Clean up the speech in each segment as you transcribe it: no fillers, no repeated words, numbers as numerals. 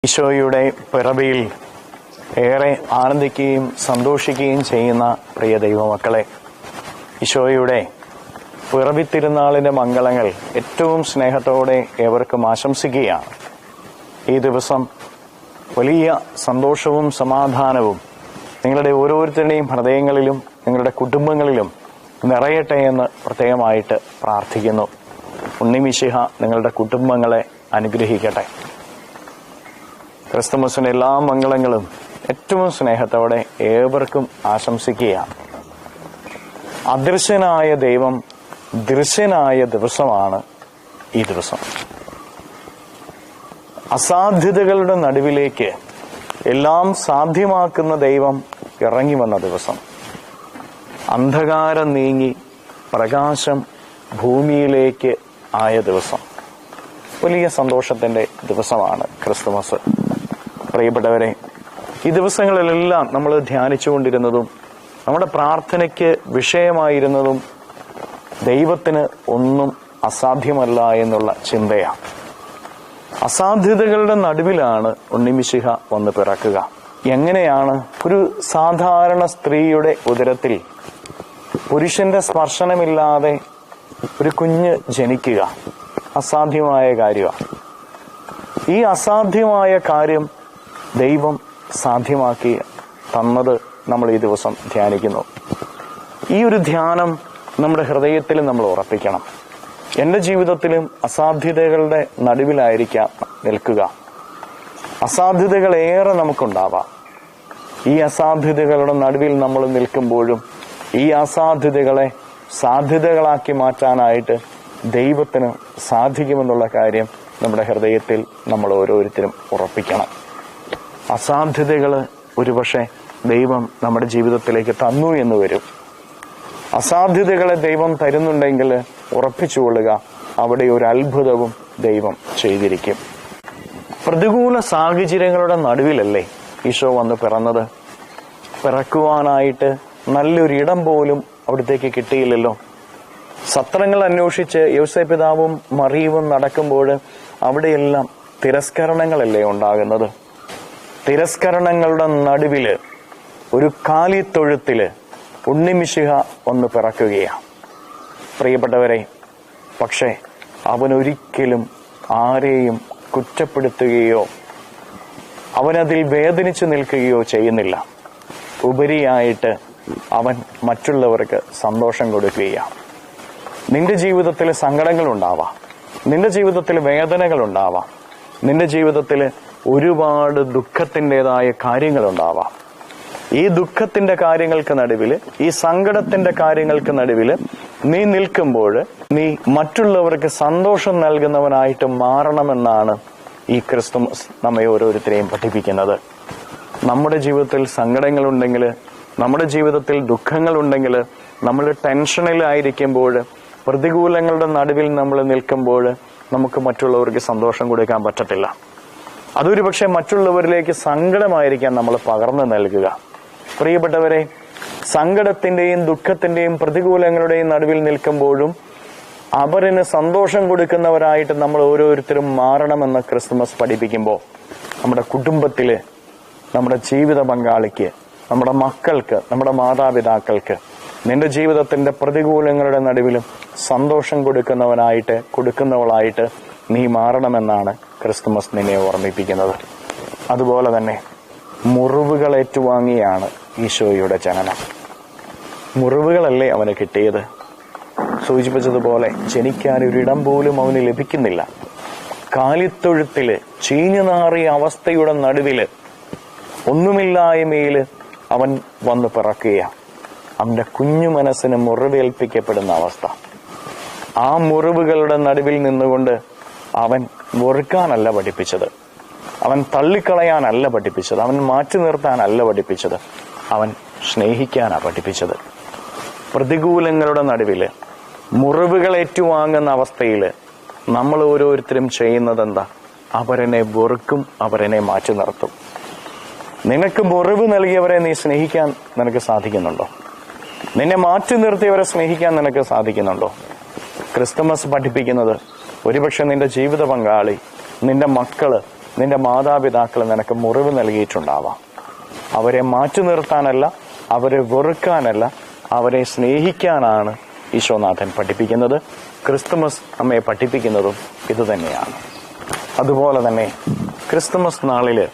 ഈശോയുടെ പിറവിയിൽ ഏറെ ആനന്ദിക്കുകയും സന്തോഷിക്കുകയും ചെയ്യുന്ന പ്രിയ ദൈവമക്കളെ, ഈശോയുടെ പിറവി തിരുനാളിൻ്റെ മംഗളങ്ങൾ ഏറ്റവും സ്നേഹത്തോടെ ഏവർക്കും ആശംസിക്കുകയാണ്. ഈ ദിവസം വലിയ സന്തോഷവും സമാധാനവും നിങ്ങളുടെ ഓരോരുത്തരുടെയും ഹൃദയങ്ങളിലും നിങ്ങളുടെ കുടുംബങ്ങളിലും നിറയട്ടെ എന്ന് പ്രത്യേകമായിട്ട് പ്രാർത്ഥിക്കുന്നു. ഉണ്ണിമിശിഹ നിങ്ങളുടെ കുടുംബങ്ങളെ അനുഗ്രഹിക്കട്ടെ. ക്രിസ്തുമസിന്റെ എല്ലാ മംഗളങ്ങളും ഏറ്റവും സ്നേഹത്തോടെ ഏവർക്കും ആശംസിക്കുകയാണ്. അദൃശ്യനായ ദൈവം ദൃശ്യനായ ദിവസമാണ് ഈ ദിവസം. അസാധ്യതകളുടെ നടുവിലേക്ക് എല്ലാം സാധ്യമാക്കുന്ന ദൈവം ഇറങ്ങി വന്ന ദിവസം. അന്ധകാരം നീങ്ങി പ്രകാശം ഭൂമിയിലേക്ക് ആയ ദിവസം. വലിയ സന്തോഷത്തിന്റെ ദിവസമാണ് ക്രിസ്തുമസ്. പ്രിയപ്പെട്ടവരെ, ഈ ദിവസങ്ങളിലെല്ലാം നമ്മൾ ധ്യാനിച്ചുകൊണ്ടിരുന്നതും നമ്മുടെ പ്രാർത്ഥനയ്ക്ക് വിഷയമായിരുന്നതും ദൈവത്തിന് ഒന്നും അസാധ്യമല്ല എന്നുള്ള ചിന്തയാണ്. അസാധ്യതകളുടെ നടുവിലാണ് ഉണ്ണിമിശിഹ വന്ന് പിറക്കുക. എങ്ങനെയാണ് ഒരു സാധാരണ സ്ത്രീയുടെ ഉദരത്തിൽ പുരുഷന്റെ സ്പർശനമില്ലാതെ ഒരു കുഞ്ഞ് ജനിക്കുക? അസാധ്യമായ കാര്യമാണ്. ഈ അസാധ്യമായ കാര്യം ദൈവം സാധ്യമാക്കി തന്നത് നമ്മൾ ഈ ദിവസം ധ്യാനിക്കുന്നു. ഈ ഒരു ധ്യാനം നമ്മുടെ ഹൃദയത്തിൽ നമ്മൾ ഉറപ്പിക്കണം. എൻ്റെ ജീവിതത്തിലും അസാധ്യതകളുടെ നടുവിലായിരിക്കാം നിൽക്കുക. അസാധ്യതകൾ ഏറെ നമുക്കുണ്ടാവാം. ഈ അസാധ്യതകളുടെ നടുവിൽ നമ്മൾ നിൽക്കുമ്പോഴും ഈ അസാധ്യതകളെ സാധ്യതകളാക്കി മാറ്റാനായിട്ട് ദൈവത്തിന് സാധിക്കുമെന്നുള്ള കാര്യം നമ്മുടെ ഹൃദയത്തിൽ നമ്മൾ ഓരോരുത്തരും ഉറപ്പിക്കണം. അസാധ്യതകൾ ഒരുപക്ഷെ ദൈവം നമ്മുടെ ജീവിതത്തിലേക്ക് തന്നു എന്ന് വരും. അസാധ്യതകളെ ദൈവം തരുന്നുണ്ടെങ്കിൽ ഉറപ്പിച്ചുകൊള്ളുക, അവിടെ ഒരു അത്ഭുതവും ദൈവം ചെയ്തിരിക്കും. പ്രതികൂല സാഹചര്യങ്ങളുടെ നടുവിലല്ലേ ഈശോ വന്ന് പിറന്നത്? പിറക്കുവാനായിട്ട് നല്ലൊരിടം പോലും അവിടത്തേക്ക് കിട്ടിയില്ലല്ലോ. സത്രങ്ങൾ അന്വേഷിച്ച് യോസേപ്പ് പിതാവും മറിയവും നടക്കുമ്പോൾ അവിടെയെല്ലാം തിരസ്കരണങ്ങളല്ലേ ഉണ്ടാകുന്നത്. തിരസ്കരണങ്ങളുടെ നടുവില് ഒരു കാലിത്തൊഴുത്തില് ഉണ്ണിമിശിഹ ഒന്ന് പിറക്കുകയാണ്. പ്രിയപ്പെട്ടവരെ, പക്ഷേ അവനൊരിക്കലും ആരെയും കുറ്റപ്പെടുത്തുകയോ അവനതിൽ വേദനിച്ചു നിൽക്കുകയോ ചെയ്യുന്നില്ല. ഉപരിയായിട്ട് അവൻ മറ്റുള്ളവർക്ക് സന്തോഷം കൊടുക്കുകയാണ്. നിന്റെ ജീവിതത്തിൽ സങ്കടങ്ങളുണ്ടാവാം, നിന്റെ ജീവിതത്തിൽ വേദനകളുണ്ടാവാം, നിന്റെ ജീവിതത്തിൽ ഒരുപാട് ദുഃഖത്തിൻ്റെതായ കാര്യങ്ങളുണ്ടാവാം. ഈ ദുഃഖത്തിന്റെ കാര്യങ്ങൾക്ക് നടുവിൽ, ഈ സങ്കടത്തിന്റെ കാര്യങ്ങൾക്ക് നടുവിൽ നീ നിൽക്കുമ്പോൾ നീ മറ്റുള്ളവർക്ക് സന്തോഷം നൽകുന്നവനായിട്ട് മാറണമെന്നാണ് ഈ ക്രിസ്തുമസ് നമ്മെ ഓരോരുത്തരെയും പഠിപ്പിക്കുന്നത്. നമ്മുടെ ജീവിതത്തിൽ സങ്കടങ്ങളുണ്ടെങ്കിൽ, നമ്മുടെ ജീവിതത്തിൽ ദുഃഖങ്ങളുണ്ടെങ്കിൽ, നമ്മൾ ടെൻഷനിലായിരിക്കുമ്പോൾ, പ്രതികൂലങ്ങളുടെ നടുവിൽ നമ്മൾ നിൽക്കുമ്പോൾ നമുക്ക് മറ്റുള്ളവർക്ക് സന്തോഷം കൊടുക്കാൻ പറ്റത്തില്ല. അതൊരു പക്ഷെ മറ്റുള്ളവരിലേക്ക് സങ്കടമായിരിക്കാം നമ്മൾ പകർന്നു നൽകുക. പ്രിയപ്പെട്ടവരെ, സങ്കടത്തിന്റെയും ദുഃഖത്തിന്റെയും പ്രതികൂലങ്ങളുടെയും നടുവിൽ നിൽക്കുമ്പോഴും അവരിന് സന്തോഷം കൊടുക്കുന്നവരായിട്ട് നമ്മൾ ഓരോരുത്തരും മാറണമെന്ന് ക്രിസ്തുമസ് പഠിപ്പിക്കുമ്പോൾ നമ്മുടെ കുടുംബത്തില്, നമ്മുടെ ജീവിത പങ്കാളിക്ക്, നമ്മുടെ മക്കൾക്ക്, നമ്മുടെ മാതാപിതാക്കൾക്ക് നിന്റെ ജീവിതത്തിന്റെ പ്രതികൂലങ്ങളുടെ നടുവിലും സന്തോഷം കൊടുക്കുന്നവളായിട്ട് നീ മാറണമെന്നാണ് ക്രിസ്തുമസ് നിന്നെ ഓർമ്മിപ്പിക്കുന്നത്. അതുപോലെ തന്നെ മുറിവുകൾ ഏറ്റുവാങ്ങിയാണ് ഈശോയുടെ ജനനം. മുറിവുകളല്ലേ അവന് കിട്ടിയത്? സൂചിപ്പിച്ചതുപോലെ ജനിക്കാൻ ഒരിടം പോലും അവന് ലഭിക്കുന്നില്ല. കാലിത്തൊഴുത്തില് ചീഞ്ഞുനാറിയ അവസ്ഥയുടെ നടുവില് ഒന്നുമില്ലായ്മയില് അവൻ വന്ന് പിറക്കുകയാണ്. അവന്റെ കുഞ്ഞു മനസ്സിന് മുറിവേൽപ്പിക്കപ്പെടുന്ന അവസ്ഥ. ആ മുറിവുകളുടെ നടുവിൽ നിന്നുകൊണ്ട് അവൻ വെറുക്കാനല്ല പഠിപ്പിച്ചത്, അവൻ തള്ളിക്കളയാനല്ല പഠിപ്പിച്ചത്, അവൻ മാറ്റി നിർത്താനല്ല പഠിപ്പിച്ചത്, അവൻ സ്നേഹിക്കാനാണ് പഠിപ്പിച്ചത്. പ്രതികൂലങ്ങളുടെ നടുവില്, മുറിവുകൾ ഏറ്റുവാങ്ങുന്ന അവസ്ഥയില് നമ്മൾ ഓരോരുത്തരും ചെയ്യുന്നത് എന്താ? അവരെന്നെ വെറുക്കും, അവരെന്നെ മാറ്റി നിർത്തും. നിനക്ക് മുറിവ് നൽകിയവരെ നീ സ്നേഹിക്കാൻ നിനക്ക് സാധിക്കുന്നുണ്ടോ? നിന്നെ മാറ്റി നിർത്തിയവരെ സ്നേഹിക്കാൻ നിനക്ക് സാധിക്കുന്നുണ്ടോ? ക്രിസ്തുമസ് പഠിപ്പിക്കുന്നത് ഒരുപക്ഷെ നിന്റെ ജീവിത പങ്കാളി, നിന്റെ മക്കള് നിന്റെ മാതാപിതാക്കൾ നിനക്ക് മുറിവ് നൽകിയിട്ടുണ്ടാവാം. അവരെ മാറ്റി നിർത്താനല്ല, അവരെ വെറുക്കാനല്ല, അവരെ സ്നേഹിക്കാനാണ് ഈശോനാഥൻ പഠിപ്പിക്കുന്നത്. ക്രിസ്തുമസ് നമ്മെ പഠിപ്പിക്കുന്നതും ഇതുതന്നെയാണ്. അതുപോലെ തന്നെ ക്രിസ്തുമസ് നാളില്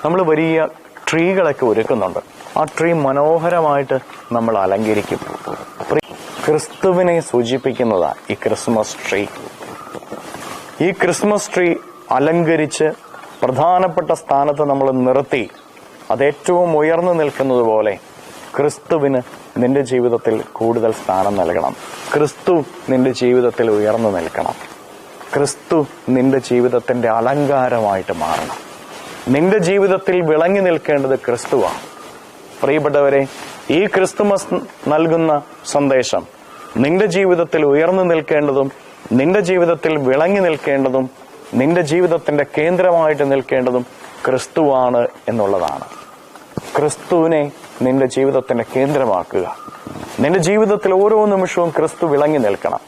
നമ്മൾ വലിയ ട്രീകളൊക്കെ ഒരുക്കുന്നുണ്ട്. ആ ട്രീ മനോഹരമായിട്ട് നമ്മൾ അലങ്കരിക്കും. ക്രിസ്തുവിനെ സൂചിപ്പിക്കുന്നതാണ് ഈ ക്രിസ്മസ് ട്രീ. ഈ ക്രിസ്മസ് ട്രീ അലങ്കരിച്ച് പ്രധാനപ്പെട്ട സ്ഥാനത്ത് നമ്മൾ നിർത്തി അത് ഏറ്റവും ഉയർന്നു നിൽക്കുന്നത് പോലെ ക്രിസ്തുവിന് നിന്റെ ജീവിതത്തിൽ കൂടുതൽ സ്ഥാനം നൽകണം. ക്രിസ്തു നിന്റെ ജീവിതത്തിൽ ഉയർന്നു നിൽക്കണം. ക്രിസ്തു നിന്റെ ജീവിതത്തിന്റെ അലങ്കാരമായിട്ട് മാറണം. നിന്റെ ജീവിതത്തിൽ വിളങ്ങി നിൽക്കേണ്ടത് ക്രിസ്തുവാണ്. പ്രിയപ്പെട്ടവരെ, ഈ ക്രിസ്തുമസ് നൽകുന്ന സന്ദേശം നിന്റെ ജീവിതത്തിൽ ഉയർന്നു നിൽക്കേണ്ടതും നിന്റെ ജീവിതത്തിൽ വിളങ്ങി നിൽക്കേണ്ടതും നിന്റെ ജീവിതത്തിന്റെ കേന്ദ്രമായിട്ട് നിൽക്കേണ്ടതും ക്രിസ്തുവാണ് എന്നുള്ളതാണ്. ക്രിസ്തുവിനെ നിന്റെ ജീവിതത്തിന്റെ കേന്ദ്രമാക്കുക. നിന്റെ ജീവിതത്തിൽ ഓരോ നിമിഷവും ക്രിസ്തു വിളങ്ങി നിൽക്കണം.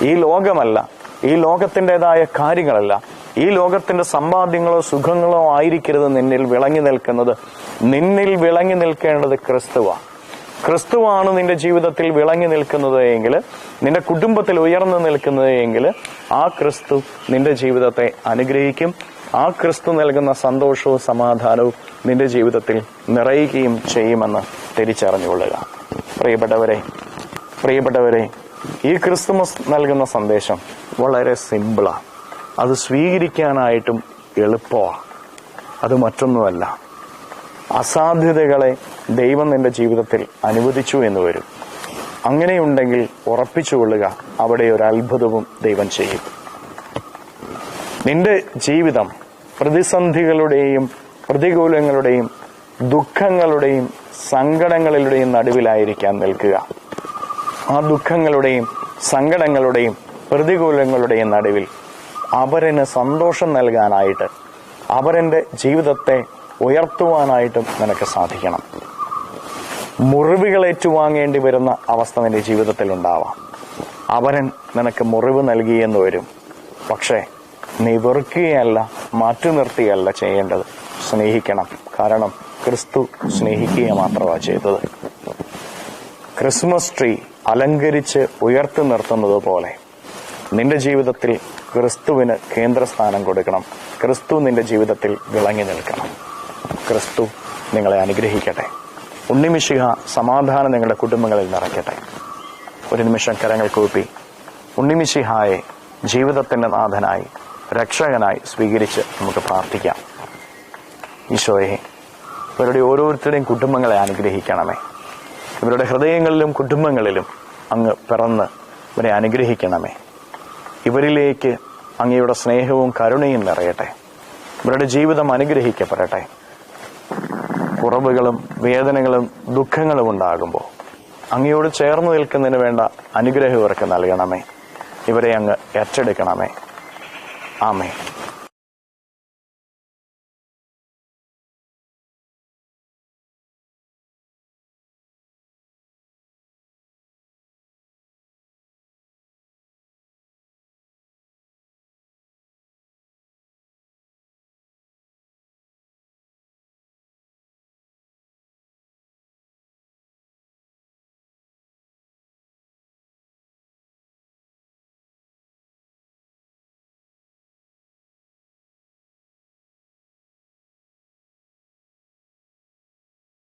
ഈ ലോകമല്ല, ഈ ലോകത്തിൻ്റെതായ കാര്യങ്ങളല്ല, ഈ ലോകത്തിന്റെ സമ്പാദ്യങ്ങളോ സുഖങ്ങളോ ആയിരിക്കരുത് നിന്നിൽ വിളങ്ങി നിൽക്കുന്നത്. നിന്നിൽ വിളങ്ങി നിൽക്കേണ്ടത് ക്രിസ്തുവാണ്. ക്രിസ്തുവാണ് നിന്റെ ജീവിതത്തിൽ വിളങ്ങി നിൽക്കുന്നത് എങ്കിൽ, നിന്റെ കുടുംബത്തിൽ ഉയർന്നു നിൽക്കുന്നത് എങ്കിൽ, ആ ക്രിസ്തു നിന്റെ ജീവിതത്തെ അനുഗ്രഹിക്കും. ആ ക്രിസ്തു നൽകുന്ന സന്തോഷവും സമാധാനവും നിന്റെ ജീവിതത്തിൽ നിറയുകയും ചെയ്യുമെന്ന് തിരിച്ചറിഞ്ഞുകൊള്ളുക. പ്രിയപ്പെട്ടവരെ, ഈ ക്രിസ്തുമസ് നൽകുന്ന സന്ദേശം വളരെ സിമ്പിളാണ്. അത് സ്വീകരിക്കാനായിട്ടും എളുപ്പമാണ്. അത് മറ്റൊന്നുമല്ല, അസാധ്യതകളെ ദൈവം നിന്റെ ജീവിതത്തിൽ അനുവദിച്ചു എന്ന് വരും. അങ്ങനെയുണ്ടെങ്കിൽ ഉറപ്പിച്ചുകൊള്ളുക, അവിടെ ഒരു അത്ഭുതവും ദൈവം ചെയ്യും. നിന്റെ ജീവിതം പ്രതിസന്ധികളുടെയും പ്രതികൂലങ്ങളുടെയും ദുഃഖങ്ങളുടെയും സങ്കടങ്ങളുടെയും നടുവിലായിരിക്കാൻ നിൽക്കുക. ആ ദുഃഖങ്ങളുടെയും സങ്കടങ്ങളുടെയും പ്രതികൂലങ്ങളുടെയും നടുവിൽ അവരന് സന്തോഷം നൽകാനായിട്ട്, അവരെന്റെ ജീവിതത്തെ ഉയർത്തുവാനായിട്ടും നിനക്ക് സാധിക്കണം. മുറിവുകൾ ഏറ്റുവാങ്ങേണ്ടി വരുന്ന അവസ്ഥ നിന്റെ ജീവിതത്തിൽ ഉണ്ടാവാം. അവരൻ നിനക്ക് മുറിവ് നൽകിയെന്ന് വരും. പക്ഷേ നീ വെറുക്കുകയല്ല, മാറ്റി നിർത്തുകയല്ല ചെയ്യേണ്ടത്, സ്നേഹിക്കണം. കാരണം ക്രിസ്തു സ്നേഹിക്കുക മാത്രമാണ് ചെയ്തത്. ക്രിസ്മസ് ട്രീ അലങ്കരിച്ച് ഉയർത്തി നിർത്തുന്നത് പോലെ നിന്റെ ജീവിതത്തിൽ ക്രിസ്തുവിന് കേന്ദ്രസ്ഥാനം കൊടുക്കണം. ക്രിസ്തു നിന്റെ ജീവിതത്തിൽ വിളങ്ങി നിൽക്കണം. ക്രിസ്തു നിങ്ങളെ അനുഗ്രഹിക്കട്ടെ. ഉണ്ണിമിശിഹ സമാധാനം നിങ്ങളുടെ കുടുംബങ്ങളിൽ നിറയ്ക്കട്ടെ. ഒരു നിമിഷം കരങ്ങൾ കൂപ്പി ഉണ്ണിമിശിഹായെ ജീവിതത്തിന്റെ നാഥനായി രക്ഷകനായി സ്വീകരിച്ച് നമുക്ക് പ്രാർത്ഥിക്കാം. ഈശോയെ, ഇവരുടെ ഓരോരുത്തരുടെയും കുടുംബങ്ങളെ അനുഗ്രഹിക്കണമേ. ഇവരുടെ ഹൃദയങ്ങളിലും കുടുംബങ്ങളിലും അങ്ങ് പിറന്ന് ഇവരെ അനുഗ്രഹിക്കണമേ. ഇവരിലേക്ക് അങ്ങയുടെ സ്നേഹവും കരുണയും നിറയട്ടെ. ഇവരുടെ ജീവിതം അനുഗ്രഹിക്കപ്പെടട്ടെ. കുറവുകളും വേദനകളും ദുഃഖങ്ങളും ഉണ്ടാകുമ്പോൾ അങ്ങയോട് ചേർന്ന് നിൽക്കുന്നതിന് വേണ്ട അനുഗ്രഹം ഇവർക്ക് നൽകണമേ. ഇവരെ അങ്ങ് ഏറ്റെടുക്കണമേ. ആമേൻ.